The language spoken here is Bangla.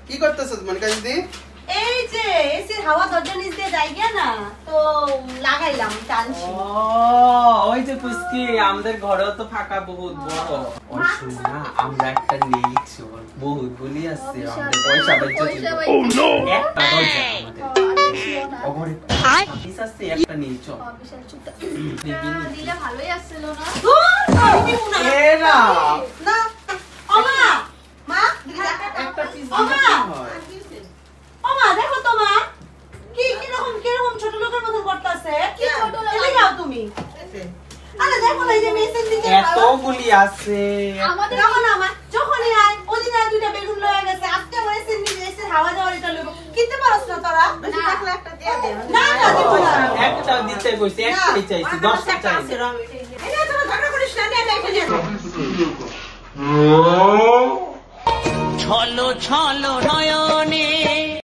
কি করতেছস মনিকা দিদি? এই যে এসির হাওয়া দরজা নিচ দিয়ে যাই গিয়া না তো লাগাইলাম টানছি। ও ওই যে পুষ্কি আমাদের ঘরেও তো ফাঁকা বহুত বড়। ওই শুন না আমরা একটা নিয়েছি বহুত বলি আছে আমাদের পয়সা বাঁচা ছিল। ও নো একটা দরজা আমাদের ওরে পিস আছে একটা নিয়েছ বিশাল চুপটা দিলে ভালোই আসছিল না। এরা না ওমা মা একটা পিস ওমা হয়। ওমা দেখো তো মা কিরকম ছোট লোকের মতো করতেছে। কি ছোট লোক? এদিকে যাও তুমি। আরে দেখো না এই যে মেসেন দিকে এতগুলি আছে। আমাদের দেখো না মা যখনই আয় ওদিন আর দুইটা বেগুন লয়ে গেছে আজকে আমার এসে নিয়ে এসে হাওয়া যাওয়ার এটা লইব কিনতে পারছ না তোরা? বেশি থাকলে একটা দিয়ে দে। না না দিব না। একটা দিতে কইছি একটাই চাইছি 10টা চাইছি। এটা তোরা ঝগড়া করিস না নে এটা নিয়ে ছলো ছলো নয়ন